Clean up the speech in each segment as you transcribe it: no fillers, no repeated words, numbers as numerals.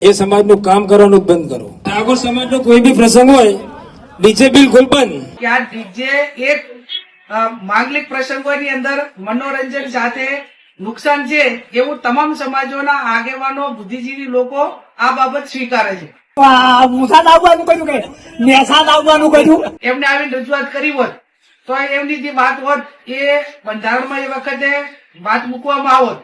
એ સમાજનું કામ કરવાનું બંધ કરો। ઠાકોર સમાજનો કોઈ બી પ્રસંગ હોય ડીજે બિલકુલ બંધ। કે આ ડીજે એક માંગલિક પ્રસંગોની અંદર મનોરંજન સાથે નુકસાન છે એવું તમામ સમાજોના આગેવાનો બુદ્ધિજીવી લોકો આ બાબત સ્વીકારે છે। મુસાદ આવવાનું કહ્યું કે નેસાદ આવવાનું કહ્યું એમને આવીને રજૂઆત કરી હોત તો એમની જે વાત હોત એ બંધારણમાં એ વખતે વાત મૂકવામાં આવત।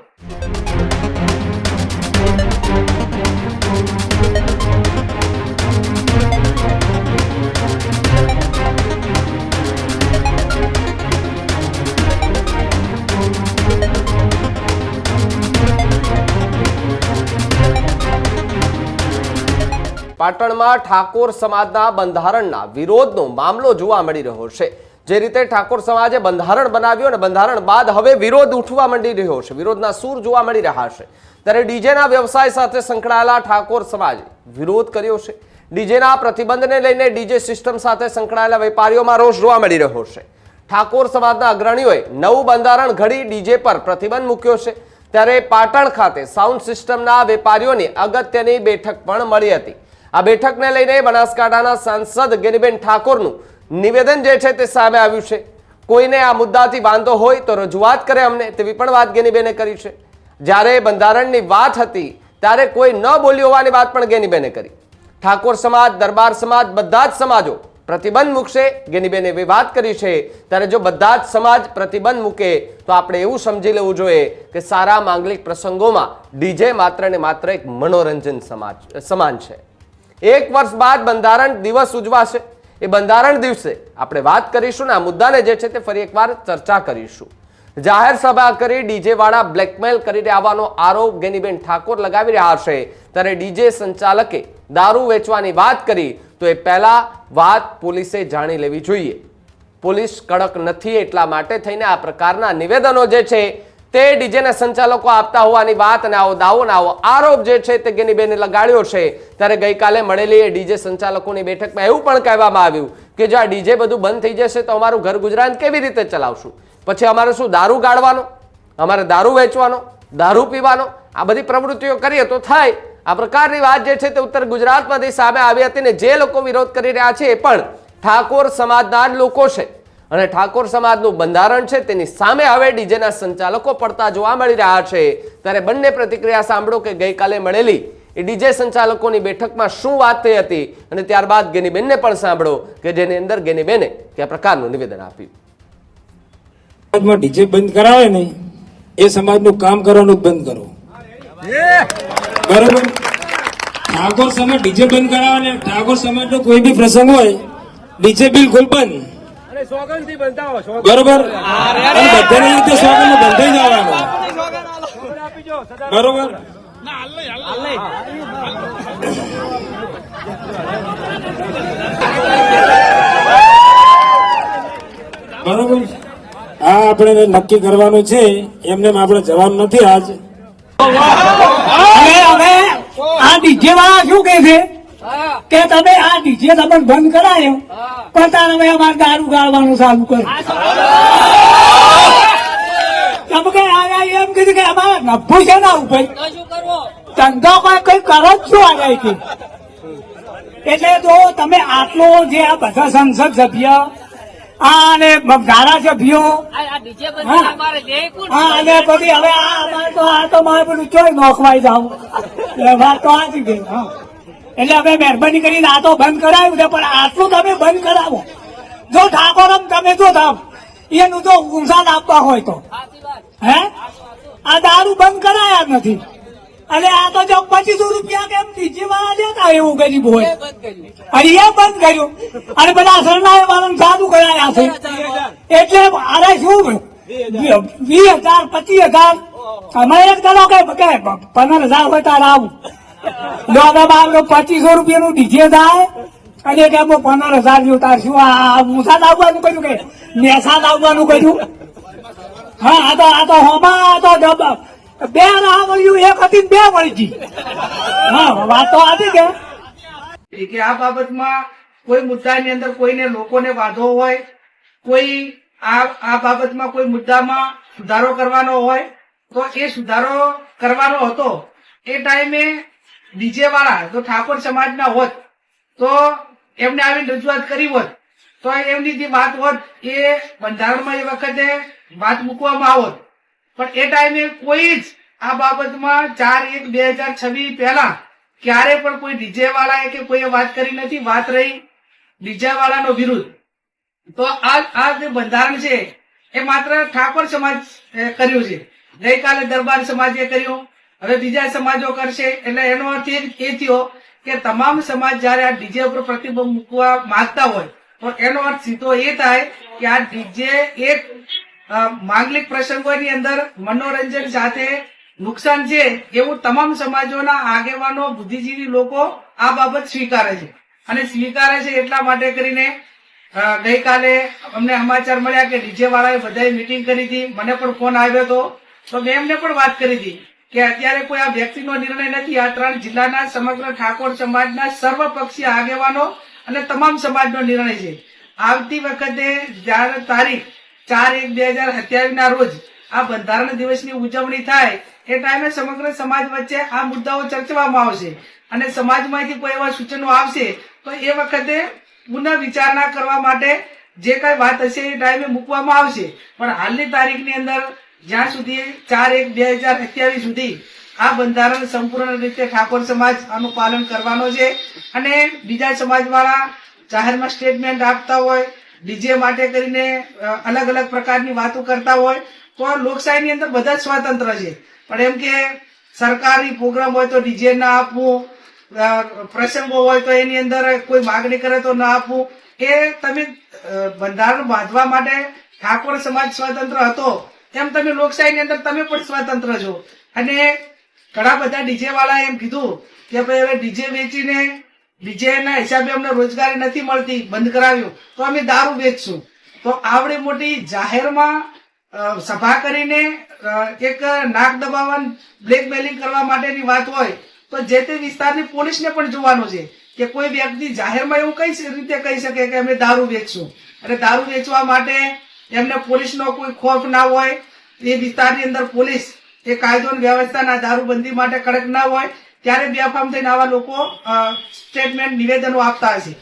પાટણમાં ઠાકોર સમાજના બંધારણના વિરોધનો મામલો જોવા મળી રહ્યો છે। જે રીતે ઠાકોર સમાજે બંધારણ બનાવ્યું અને બંધારણ બાદ હવે વિરોધ ઉઠવા માંડી રહ્યો છે, વિરોધના સૂર જોવા મળી રહ્યા છે, ત્યારે ડીજેના વ્યવસાય સાથે સંકળાયેલા ઠાકોર સમાજે વિરોધ કર્યો છે। ડીજેના પ્રતિબંધને લઈને ડીજે સિસ્ટમ સાથે સંકળાયેલા વેપારીઓમાં રોષ જોવા મળી રહ્યો છે। ઠાકોર સમાજના અગ્રણીઓએ નવું બંધારણ ઘડી ડીજે પર પ્રતિબંધ મૂક્યો છે, ત્યારે પાટણ ખાતે સાઉન્ડ સિસ્ટમના વેપારીઓની અગત્યની બેઠક પણ મળી હતી। આ બેઠકને લઈને બનાસકાંઠાના સાંસદ ગેનીબેન ઠાકોરનું નિવેદન જે છે તે સામે આવ્યું છે। કોઈને આ મુદ્દાથી વાંધો હોય તો રજૂઆત કરે અમને, તેવી પણ વાત ગેનીબેને કરી છે। જ્યારે બંધારણની વાત હતી ત્યારે કોઈ ન બોલ્યું હોવાની વાત પણ ગેનીબેને કરી। ઠાકોર સમાજ, દરબાર સમાજ, બધા જ સમાજો પ્રતિબંધ મૂકશે ગેનીબેને એવી વાત કરી છે। ત્યારે જો બધા જ સમાજ પ્રતિબંધ મૂકે તો આપણે એવું સમજી લેવું જોઈએ કે સારા માંગલિક પ્રસંગોમાં ડીજે માત્ર ને માત્ર એક મનોરંજન સમાન છે। એક વર્ષ બાદ બંધારણ દિવસ ઉજવાશે। એ બંધારણ દિવસે આપણે વાત કરીશું ને આ મુદ્દાને જે છે તે ફરી એકવાર ચર્ચા કરીશું। જાહેર સભા કરી ડીજે વાળા બ્લેકમેલ કરીને આવવાનો આરોપ ગેનીબેન ઠાકોર લગાવી રહ્યા છે, ત્યારે ડીજે સંચાલકે દારૂ વેચવાની વાત કરી તો એ પહેલા વાત પોલીસે જાણી લેવી જોઈએ। પોલીસ કડક નથી એટલા માટે થઈને આ પ્રકારના નિવેદનો જે છે તે ડીજેના સંચાલકો આપતા હોવાની વાત અને આવો દાવો ને આવો આરોપ જે છે તે ગેનીબેને લગાડ્યો છે। ત્યારે ગઈકાલે મળેલી ડીજે સંચાલકોની બેઠકમાં એવું પણ કહેવામાં આવ્યું કે જો આ ડીજે બધું બંધ થઈ જશે તો અમારું ઘર ગુજરાન કેવી રીતે ચલાવશું? પછી અમારે શું દારૂ ગાળવાનો, અમારે દારૂ વેચવાનો, દારૂ પીવાનો, આ બધી પ્રવૃત્તિઓ કરીએ તો થાય? આ પ્રકારની વાત જે છે તે ઉત્તર ગુજરાતમાંથી સામે આવી હતી ને જે લોકો વિરોધ કરી રહ્યા છે એ પણ ઠાકોર સમાજના જ લોકો છે અને ઠાકોર સમાજનું બંધારણ છે તેની સામે હવે ડીજેના સંચાલકો પડતા જોવા મળી રહ્યા છે। ત્યારે બંને પ્રતિક્રિયા સાંભળો કે ગઈકાલે મળેલી એ ડીજે સંચાલકોની બેઠકમાં શું વાત થઈ હતી અને ત્યારબાદ ગેનીબેનને પણ સાંભળો કે જેની અંદર ગેનીબેને કયા પ્રકારનું નિવેદન આપ્યું। સમાજમાં ડીજે બંધ કરાવે ને એ સમાજનું કામ કરવાનું બંધ કરો, બરોબર? ઠાકોર સમાજ ડીજે બંધ કરાવે ને ઠાકોર સમાજનો કોઈ બી પ્રસંગ હોય ડીજે બિલકુલ બંધ, બરોબર? અને બધાની રીતે સોગંદ બંધાઈ જવાનું, બરોબર? બરોબર, આ આપણે નક્કી કરવાનું છે, એમને આપણે જવાનું નથી આજ। હવે આ ડીજે વાળા શું કે છે કે તમે આ ડીજે તમે બંધ કરાયો પણ તારે હવે અમારે દારૂ ગાળવાનું ચાલુ કરો। તમે કે એમ કીધું કે અમારે નફો છે ને ઉપર ધંધો કઈ કરો જ શું આગળ? એટલે તો તમે આટલો જે આ બધા સંસદ સભ્ય અને ધારાસભ્યો અને પછી હવે આ તો મારે બધું ચોય નોખવાઈ જાવ વાત તો આ જ ગઈ। એટલે હવે મહેરબાની કરીને આ તો બંધ કરાવ્યું છે, પણ આટલું તમે બંધ કરાવો। જો ઠાકોરમ તમે જો થાવ એનું તો ઉંસાદ આપવા હોય તો હે આ દારૂ બંધ કરાયા જ નથી અને આ તો જો 2500 રૂપિયા કેમ ડીજે વાળા લેતા એવું ગરીબ હોય અને એ બંધ કર્યું અને બધા સરનાએ વાળાને સાદુ કરાયા છે। એટલે અરે શું 20,000 25,000 તમે એક કરો કે 15,000 હોય તારે આવું લો 2500 રૂપિયાનું ડીજે થાય અને કે 15,000 જેવું તાર શું આ મુસાદ આવવાનું કહ્યું કે નેસાદ આવવાનું કહ્યું? હા આ તો હોમાં તો બે રાહ મળ્યું, એક હતી બે મળી ગઈ। હા વાત તો હતી કે આ બાબતમાં કોઈ મુદ્દાની અંદર કોઈને લોકોને વાંધો હોય, કોઈ આ બાબતમાં કોઈ મુદ્દામાં સુધારો કરવાનો હોય તો એ સુધારો કરવાનો હતો। એ ટાઈમે ડીજે વાળા જો ઠાકોર સમાજના હોત તો એમને આવીને રજૂઆત કરી હોત તો એમની જે વાત હોત એ બંધારણમાં એ વખતે વાત મૂકવામાં આવત, પણ એ ટાઈમે કોઈ જ આ બાબતમાં 4/1/2026 પહેલા ક્યારે પણ કોઈ ડીજે વાળાએ કે કોઈએ વાત કરી નથી. વાત રહી ડીજે વાળાનો વિરુદ્ધ, તો આ જે બંધારણ છે એ માત્ર ઠાકોર સમાજ કર્યું છે. ગઈકાલે દરબાર સમાજે કર્યું, હવે બીજા સમાજો કરશે. એટલે એનો અર્થ એ થયો કે તમામ સમાજ જયારે આ ડીજે ઉપર પ્રતિબંધ મૂકવા માંગતા હોય તો એનો અર્થ સીધો એ થાય કે આ ડીજે એક માંગલિક પ્રસંગોની અંદર મનોરંજન સાથે નુકસાન છે એવું તમામ સમાજોના આગેવાનો બુદ્ધિજીવી લોકો આ બાબત સ્વીકારે છે. અને સ્વીકારે છે એટલા માટે કરીને ગઈકાલે અમને સમાચાર મળ્યા કે ડીજે વાળાએ બધાએ મીટિંગ કરી હતી. મને પણ ફોન આવ્યો હતો તો મેં એમને પણ વાત કરી હતી કે અત્યારે કોઈ આ વ્યક્તિનો નિર્ણય નથી, આ 3 જિલ્લાના સમગ્ર ઠાકોર સમાજના સર્વપક્ષીય આગેવાનો અને તમામ સમાજનો નિર્ણય છે. આવતી વખતે જ્યારે તારીખ 4/1/2027 ના રોજ આ બંધારણ દિવસની ઉજવણી થાય એ ટાઈમે સમગ્ર સમાજ વચ્ચે આ મુદ્દાઓ ચર્ચવામાં આવશે અને સમાજમાંથી કોઈ એવા સૂચનો આવશે તો એ વખતે પુનઃ વિચારણા કરવા માટે જે કઈ વાત હશે એ ટાઈમે મૂકવામાં આવશે. પણ હાલની તારીખની અંદર જ્યાં સુધી 4/1/2027 સુધી આ બંધારણ સંપૂર્ણ રીતે ઠાકોર સમાજ આનું પાલન કરવાનો છે. અને બીજા સમાજવાળા જાહેરમાં સ્ટેટમેન્ટ આપતા હોય, ડીજે માટે કરીને અલગ અલગ પ્રકારની વાતો કરતા હોય તો લોકશાહીની અંદર બધા જ સ્વતંત્ર છે. પણ એમ કે સરકારી પ્રોગ્રામ હોય તો ડીજે ના આપવું, પ્રસંગો હોય તો એની અંદર કોઈ માગણી કરે તો ના આપવું, એ તમે બંધારણ બાંધવા માટે ઠાકોર સમાજ સ્વતંત્ર હતો તેમ તમે લોકશાહીની અંદર તમે પણ સ્વતંત્ર છો. અને ઘણા બધા ડીજે વાળા એમ કીધું કે ભાઈ હવે ડીજે વેચીને ડીજે ના હિસાબે અમને રોજગારી નથી મળતી, બંધ કરાવ્યું તો અમે દારૂ વેચશું. તો આવડી મોટી જાહેરમાં સભા કરીને એક નાક દબાવવા, બ્લેકમેલિંગ કરવા માટેની વાત હોય તો જે તે વિસ્તારની પોલીસને પણ જોવાનું છે કે કોઈ વ્યક્તિ જાહેરમાં એવું કઈ રીતે કહી શકે કે અમે દારૂ વેચશું. અને દારૂ વેચવા માટે એમને પોલીસનો કોઈ ખોફ ના હોય, એ વિસ્તારની અંદર પોલીસ એ કાયદો અને વ્યવસ્થાના દારૂબંધી માટે કડક ના હોય ત્યારે બેફામ થઈને આવા લોકો સ્ટેટમેન્ટ નિવેદનો આપતા હશે.